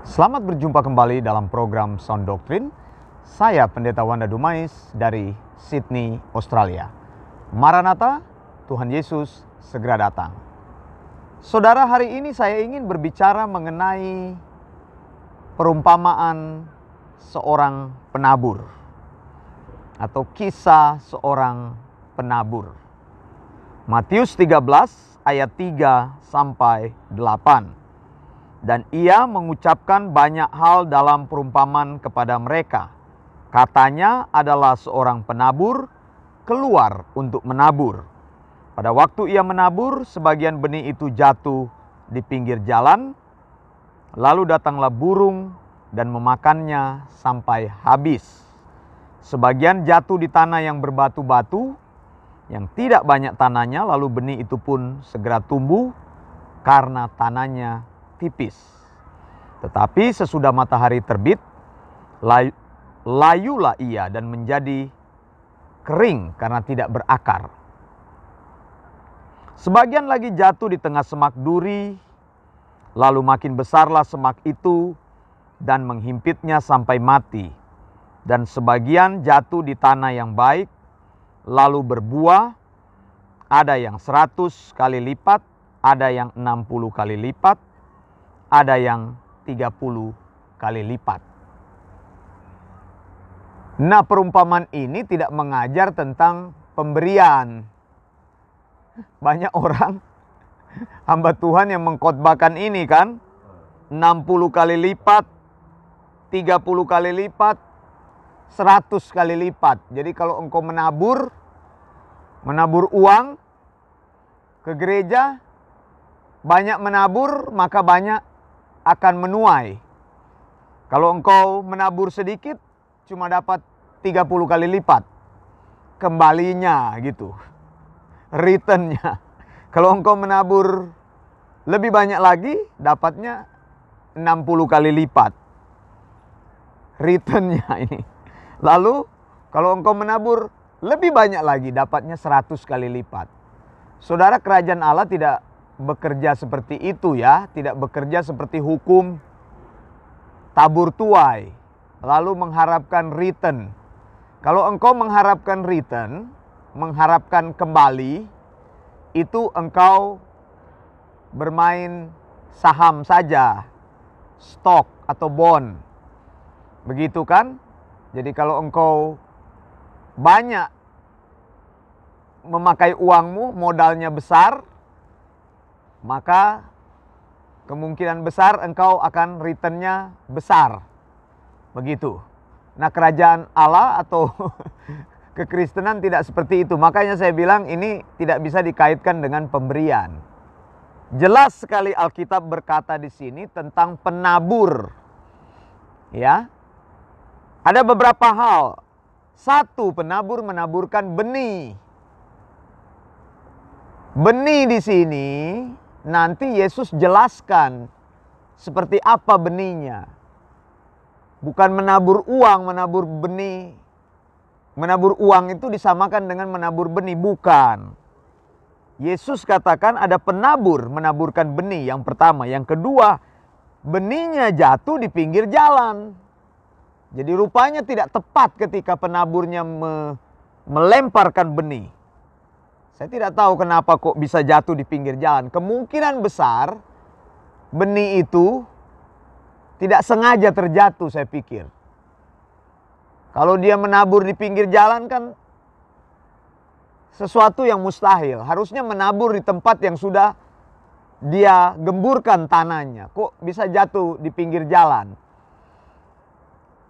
Selamat berjumpa kembali dalam program Sound Doctrine. Saya Pendeta Wanda Dumais dari Sydney, Australia. Maranatha, Tuhan Yesus segera datang. Saudara, hari ini saya ingin berbicara mengenai perumpamaan seorang penabur atau kisah seorang penabur. Matius 13 ayat 3 sampai 8. Dan ia mengucapkan banyak hal dalam perumpamaan kepada mereka. Katanya adalah seorang penabur keluar untuk menabur. Pada waktu ia menabur, sebagian benih itu jatuh di pinggir jalan. Lalu datanglah burung dan memakannya sampai habis. Sebagian jatuh di tanah yang berbatu-batu, yang tidak banyak tanahnya, lalu benih itu pun segera tumbuh karena tanahnya tipis. Tetapi sesudah matahari terbit, layulah ia dan menjadi kering karena tidak berakar. Sebagian lagi jatuh di tengah semak duri, lalu makin besarlah semak itu dan menghimpitnya sampai mati. Dan sebagian jatuh di tanah yang baik, lalu berbuah, ada yang 100 kali lipat, ada yang 60 kali lipat, ada yang 30 kali lipat. Nah, perumpamaan ini tidak mengajar tentang pemberian. Banyak orang hamba Tuhan yang mengkhotbahkan ini kan, 60 kali lipat, 30 kali lipat, 100 kali lipat. Jadi kalau engkau menabur uang ke gereja, banyak menabur, maka banyak akan menuai. Kalau engkau menabur sedikit, cuma dapat 30 kali lipat. Kembalinya gitu. Returnnya. Kalau engkau menabur lebih banyak lagi, dapatnya 60 kali lipat. Returnnya ini. Lalu, kalau engkau menabur lebih banyak lagi, dapatnya 100 kali lipat. Saudara, kerajaan Allah tidak bekerja seperti itu ya, tidak bekerja seperti hukum tabur tuai, lalu mengharapkan return. Kalau engkau mengharapkan return, mengharapkan kembali, itu engkau bermain saham saja, stok atau bond. Begitu kan? Jadi kalau engkau banyak memakai uangmu, modalnya besar, maka kemungkinan besar engkau akan returnnya besar. Begitu. Nah, kerajaan Allah atau kekristenan tidak seperti itu. Makanya saya bilang ini tidak bisa dikaitkan dengan pemberian. Jelas sekali Alkitab berkata di sini tentang penabur. Ya. Ada beberapa hal. Satu, penabur menaburkan benih. Benih di sini nanti Yesus jelaskan seperti apa benihnya. Bukan menabur uang, menabur benih. Menabur uang itu disamakan dengan menabur benih, bukan. Yesus katakan ada penabur menaburkan benih, yang pertama. Yang kedua, benihnya jatuh di pinggir jalan. Jadi rupanya tidak tepat ketika penaburnya melemparkan benih. Saya tidak tahu kenapa kok bisa jatuh di pinggir jalan. Kemungkinan besar benih itu tidak sengaja terjatuh, saya pikir. Kalau dia menabur di pinggir jalan kan sesuatu yang mustahil. Harusnya menabur di tempat yang sudah dia gemburkan tanahnya. Kok bisa jatuh di pinggir jalan?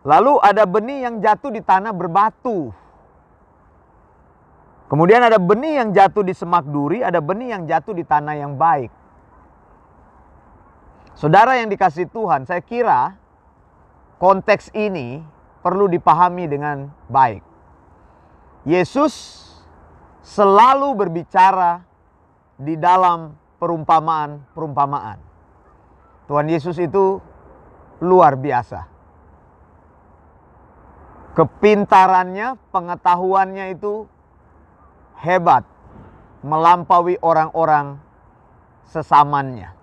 Lalu ada benih yang jatuh di tanah berbatu. Kemudian ada benih yang jatuh di semak duri, ada benih yang jatuh di tanah yang baik. Saudara yang dikasihi Tuhan, saya kira konteks ini perlu dipahami dengan baik. Yesus selalu berbicara di dalam perumpamaan-perumpamaan. Tuhan Yesus itu luar biasa. Kepintarannya, pengetahuannya itu hebat, melampaui orang-orang sesamanya.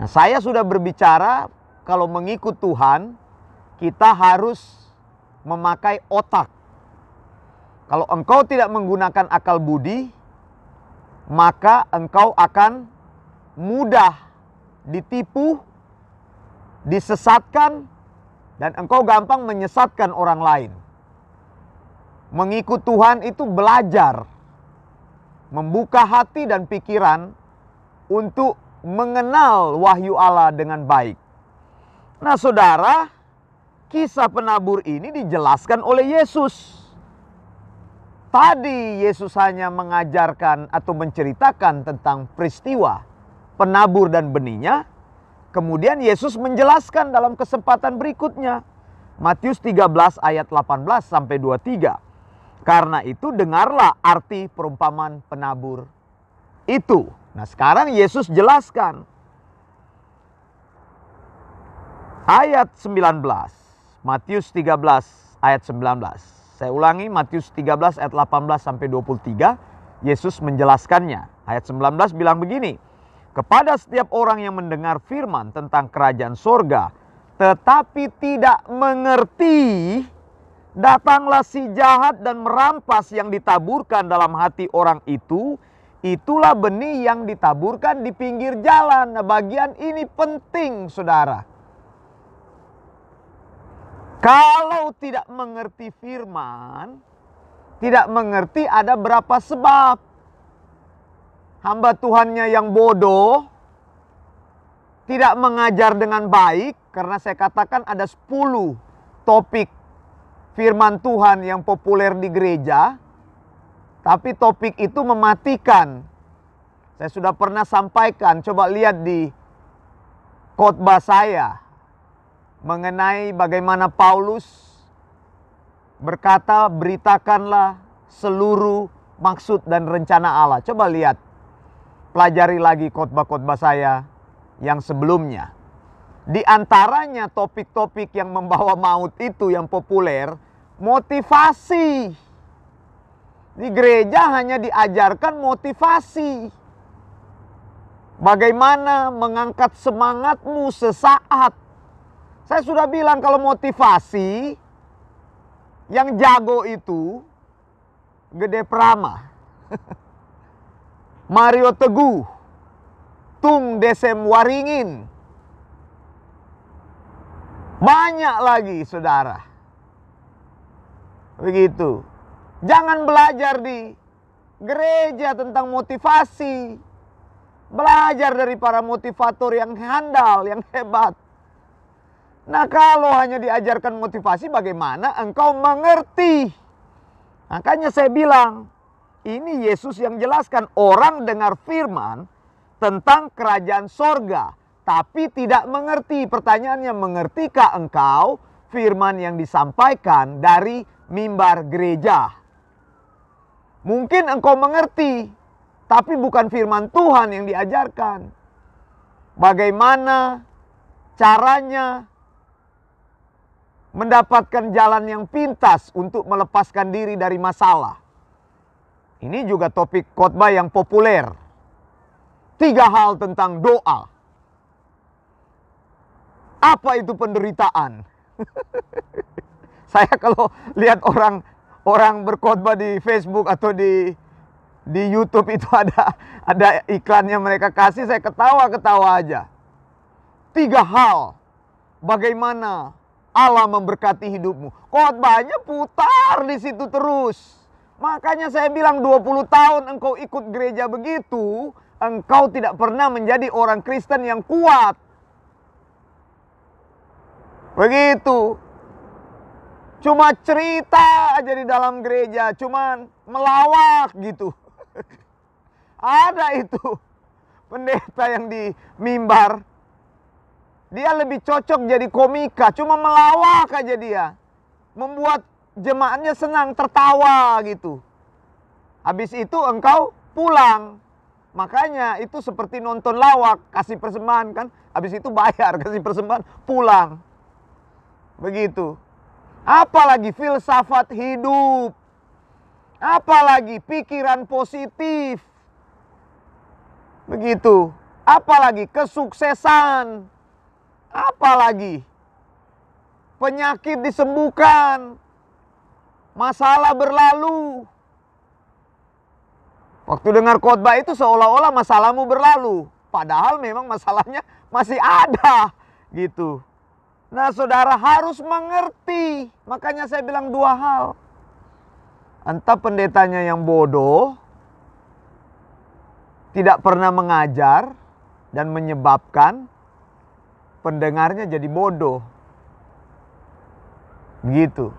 Nah, saya sudah berbicara kalau mengikut Tuhan, kita harus memakai otak. Kalau engkau tidak menggunakan akal budi, maka engkau akan mudah ditipu, disesatkan, dan engkau gampang menyesatkan orang lain. Mengikut Tuhan itu belajar membuka hati dan pikiran untuk mengenal wahyu Allah dengan baik. Nah, saudara, kisah penabur ini dijelaskan oleh Yesus. Tadi Yesus hanya mengajarkan atau menceritakan tentang peristiwa penabur dan benihnya. Kemudian Yesus menjelaskan dalam kesempatan berikutnya. Matius 13 ayat 18 sampai 23. Karena itu dengarlah arti perumpamaan penabur itu. Nah, sekarang Yesus jelaskan. Ayat 19. Matius 13 ayat 19. Saya ulangi, Matius 13 ayat 18 sampai 23. Yesus menjelaskannya. Ayat 19 bilang begini. Kepada setiap orang yang mendengar firman tentang kerajaan sorga, tetapi tidak mengerti, datanglah si jahat dan merampas yang ditaburkan dalam hati orang itu. Itulah benih yang ditaburkan di pinggir jalan. Nah, bagian ini penting, saudara. Kalau tidak mengerti firman, tidak mengerti ada berapa sebab. Hamba Tuhannya yang bodoh, tidak mengajar dengan baik, karena saya katakan ada 10 topik firman Tuhan yang populer di gereja, tapi topik itu mematikan. Saya sudah pernah sampaikan, coba lihat di khotbah saya mengenai bagaimana Paulus berkata, beritakanlah seluruh maksud dan rencana Allah. Coba lihat, pelajari lagi khotbah-khotbah saya yang sebelumnya. Di antaranya topik-topik yang membawa maut itu yang populer, motivasi. Di gereja hanya diajarkan motivasi. Bagaimana mengangkat semangatmu sesaat. Saya sudah bilang kalau motivasi, yang jago itu Gede Prama, Mario Teguh, Tung Desem Waringin. Banyak lagi, saudara. Begitu. Jangan belajar di gereja tentang motivasi. Belajar dari para motivator yang handal, yang hebat. Nah, kalau hanya diajarkan motivasi, bagaimana engkau mengerti? Makanya saya bilang, ini Yesus yang jelaskan, orang dengar firman tentang kerajaan sorga, tapi tidak mengerti. Pertanyaannya, mengertikah engkau firman yang disampaikan dari mimbar gereja? Mungkin engkau mengerti, tapi bukan firman Tuhan yang diajarkan. Bagaimana caranya mendapatkan jalan yang pintas untuk melepaskan diri dari masalah? Ini juga topik khotbah yang populer. 3 hal tentang doa. Apa itu penderitaan? Saya kalau lihat orang berkhotbah di Facebook atau di YouTube itu ada iklannya mereka kasih, saya ketawa-ketawa aja. 3 hal bagaimana Allah memberkati hidupmu. Khotbahnya putar di situ terus. Makanya saya bilang 20 tahun engkau ikut gereja begitu, engkau tidak pernah menjadi orang Kristen yang kuat. Begitu. Cuma cerita aja di dalam gereja, cuman melawak gitu. Ada itu pendeta yang di mimbar, dia lebih cocok jadi komika, cuma melawak aja dia. Membuat jemaatnya senang, tertawa gitu. Habis itu engkau pulang. Makanya itu seperti nonton lawak, kasih persembahan kan. Habis itu bayar, kasih persembahan, pulang. Begitu. Apalagi filsafat hidup. Apalagi pikiran positif. Begitu. Apalagi kesuksesan. Apalagi penyakit disembuhkan. Masalah berlalu. Waktu dengar khotbah itu seolah-olah masalahmu berlalu. Padahal memang masalahnya masih ada gitu. Nah saudara harus mengerti. Makanya saya bilang dua hal. Entah pendetanya yang bodoh, tidak pernah mengajar, dan menyebabkan pendengarnya jadi bodoh. Begitu.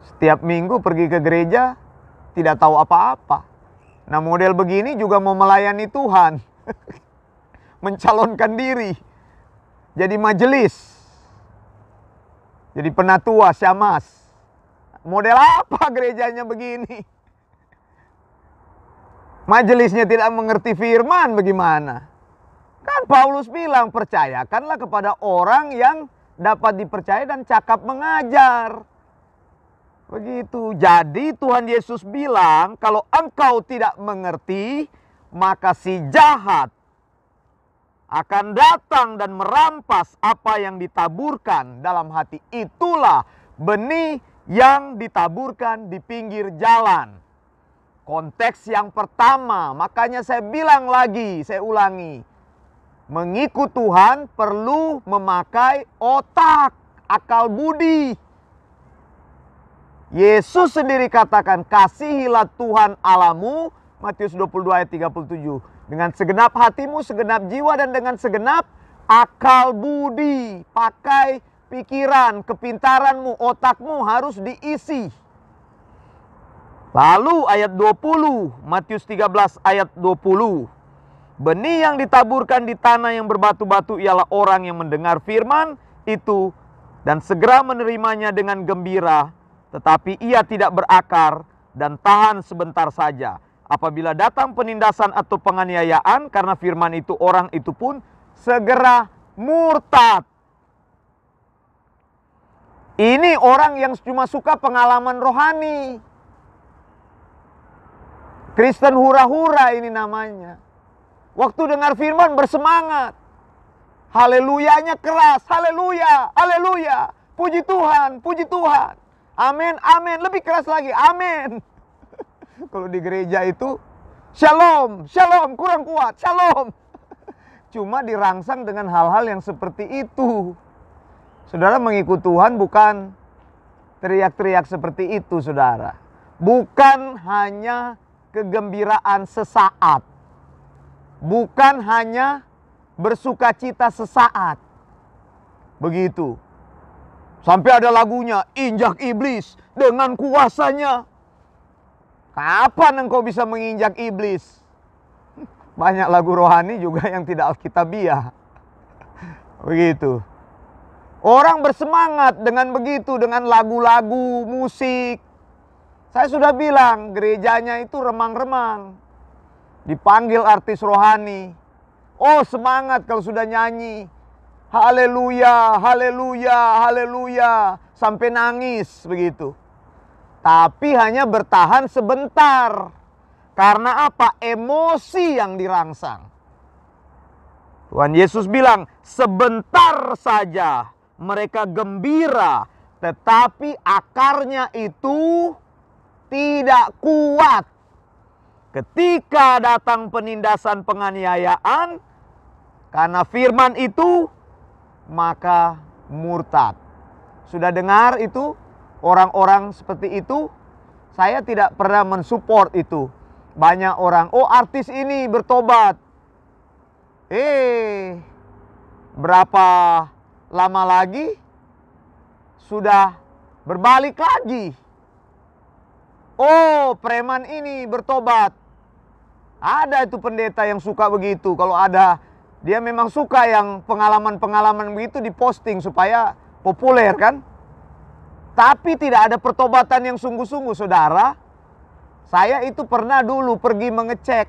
Setiap minggu pergi ke gereja, tidak tahu apa-apa. Nah model begini juga mau melayani Tuhan. Mencalonkan diri. Jadi majelis. Jadi penatua, syamas. Model apa gerejanya begini? Majelisnya tidak mengerti firman bagaimana? Kan Paulus bilang percayakanlah kepada orang yang dapat dipercaya dan cakap mengajar. Begitu. Jadi Tuhan Yesus bilang kalau engkau tidak mengerti, maka si jahat akan datang dan merampas apa yang ditaburkan dalam hati. Itulah benih yang ditaburkan di pinggir jalan. Konteks yang pertama, makanya saya bilang lagi, saya ulangi. Mengikut Tuhan perlu memakai otak, akal budi. Yesus sendiri katakan, kasihilah Tuhan Allahmu, Matius 22 ayat 37. Dengan segenap hatimu, segenap jiwa, dan dengan segenap akal budi. Pakai pikiran, kepintaranmu, otakmu harus diisi. Lalu ayat 20, Matius 13 ayat 20. Benih yang ditaburkan di tanah yang berbatu-batu ialah orang yang mendengar firman itu dan segera menerimanya dengan gembira. Tetapi ia tidak berakar dan tahan sebentar saja. Apabila datang penindasan atau penganiayaan karena firman itu, orang itu pun segera murtad. Ini orang yang cuma suka pengalaman rohani. Kristen hura-hura ini namanya. Waktu dengar firman bersemangat. Haleluyanya keras. Haleluya, haleluya. Puji Tuhan, puji Tuhan. Amin, amin. Lebih keras lagi, amin. Kalau di gereja itu, shalom, shalom, kurang kuat, shalom. Cuma dirangsang dengan hal-hal yang seperti itu. Saudara mengikut Tuhan bukan teriak-teriak seperti itu, saudara. Bukan hanya kegembiraan sesaat. Bukan hanya bersukacita sesaat. Begitu. Sampai ada lagunya, injak iblis dengan kuasanya. Kapan engkau bisa menginjak iblis? Banyak lagu rohani juga yang tidak alkitabiah. Begitu. Orang bersemangat dengan begitu, dengan lagu-lagu, musik. Saya sudah bilang, gerejanya itu remang-remang. Dipanggil artis rohani. Oh semangat kalau sudah nyanyi. Haleluya, haleluya, haleluya. Sampai nangis begitu. Tapi hanya bertahan sebentar. Karena apa? Emosi yang dirangsang. Tuhan Yesus bilang, sebentar saja mereka gembira. Tetapi akarnya itu tidak kuat. Ketika datang penindasan penganiayaan, karena firman itu, maka murtad. Sudah dengar itu? Orang-orang seperti itu? Saya tidak pernah mensupport itu. Banyak orang, oh artis ini bertobat. Berapa lama lagi sudah berbalik lagi. Oh preman ini bertobat. Ada itu pendeta yang suka begitu. Kalau ada, dia memang suka yang pengalaman-pengalaman begitu diposting supaya populer kan. Tapi tidak ada pertobatan yang sungguh-sungguh, saudara. Saya itu pernah dulu pergi mengecek.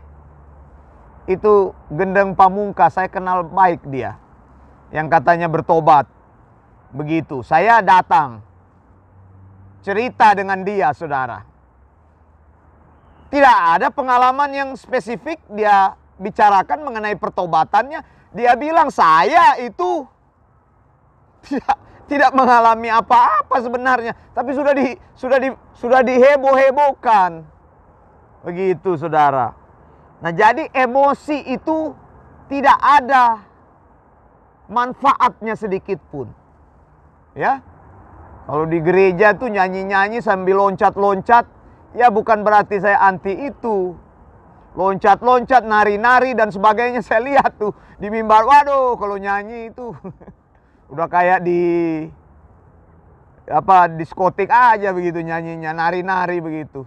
Itu Gendeng Pamungkas, saya kenal baik dia. Yang katanya bertobat. Begitu, saya datang. Cerita dengan dia, saudara. Tidak ada pengalaman yang spesifik dia bicarakan mengenai pertobatannya, dia bilang saya itu tidak mengalami apa-apa sebenarnya, tapi sudah diheboh-hebohkan. Begitu saudara. Nah, jadi emosi itu tidak ada manfaatnya sedikit pun. Ya. Kalau di gereja tuh nyanyi-nyanyi sambil loncat-loncat, ya bukan berarti saya anti itu. Loncat-loncat, nari-nari dan sebagainya, saya lihat tuh di mimbar. Waduh, kalau nyanyi itu udah kayak di diskotik aja begitu nyanyinya, nari-nari begitu.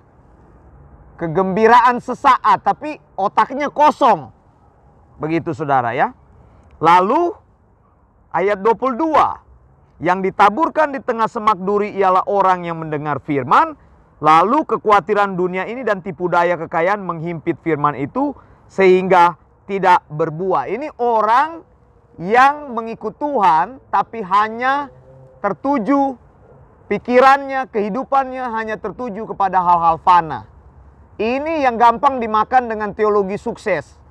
Kegembiraan sesaat, tapi otaknya kosong. Begitu saudara ya. Lalu ayat 22, yang ditaburkan di tengah semak duri ialah orang yang mendengar firman, lalu kekhawatiran dunia ini dan tipu daya kekayaan menghimpit firman itu sehingga tidak berbuah. Ini orang yang mengikut Tuhan tapi hanya tertuju, pikirannya, kehidupannya hanya tertuju kepada hal-hal fana. Ini yang gampang dimakan dengan teologi sukses.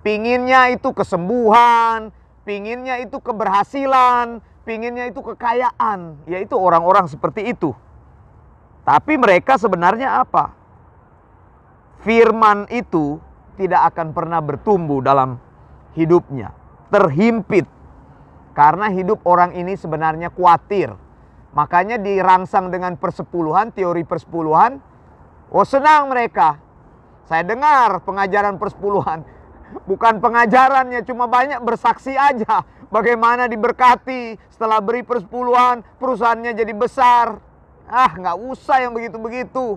Pinginnya itu kesembuhan, pinginnya itu keberhasilan, pinginnya itu kekayaan. Yaitu orang-orang seperti itu. Tapi mereka sebenarnya apa? Firman itu tidak akan pernah bertumbuh dalam hidupnya. Terhimpit. Karena hidup orang ini sebenarnya khawatir. Makanya dirangsang dengan persepuluhan, teori persepuluhan. Oh, senang mereka. Saya dengar pengajaran persepuluhan. Bukan pengajarannya, cuma banyak bersaksi aja. Bagaimana diberkati setelah beri persepuluhan, perusahaannya jadi besar. Nggak usah yang begitu-begitu.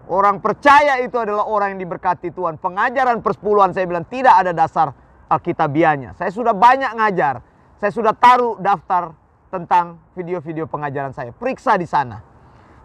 Orang percaya itu adalah orang yang diberkati Tuhan. Pengajaran persepuluhan saya bilang tidak ada dasar alkitabiahnya. Saya sudah banyak ngajar. Saya sudah taruh daftar tentang video-video pengajaran saya. Periksa di sana.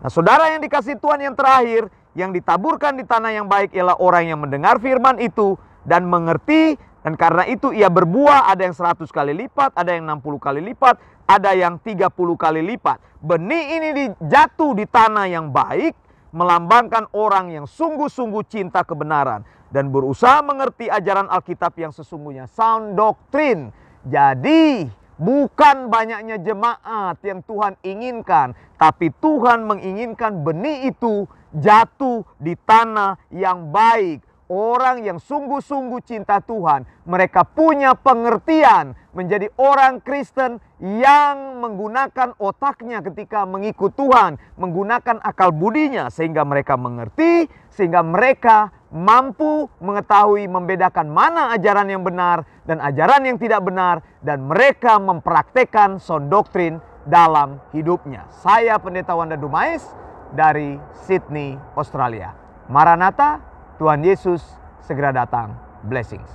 Nah, saudara yang dikasih Tuhan, yang terakhir, yang ditaburkan di tanah yang baik ialah orang yang mendengar firman itu dan mengerti, dan karena itu ia berbuah. Ada yang 100 kali lipat, ada yang 60 kali lipat, ada yang 30 kali lipat. Benih ini jatuh di tanah yang baik, melambangkan orang yang sungguh-sungguh cinta kebenaran dan berusaha mengerti ajaran Alkitab yang sesungguhnya, sound doctrine. Jadi bukan banyaknya jemaat yang Tuhan inginkan, tapi Tuhan menginginkan benih itu jatuh di tanah yang baik. Orang yang sungguh-sungguh cinta Tuhan, mereka punya pengertian menjadi orang Kristen yang menggunakan otaknya ketika mengikut Tuhan, menggunakan akal budinya sehingga mereka mengerti, sehingga mereka mampu mengetahui membedakan mana ajaran yang benar dan ajaran yang tidak benar, dan mereka mempraktekkan sound doctrine dalam hidupnya. Saya Pendeta Wanda Dumais dari Sydney, Australia. Maranatha, Tuhan Yesus segera datang. Blessings.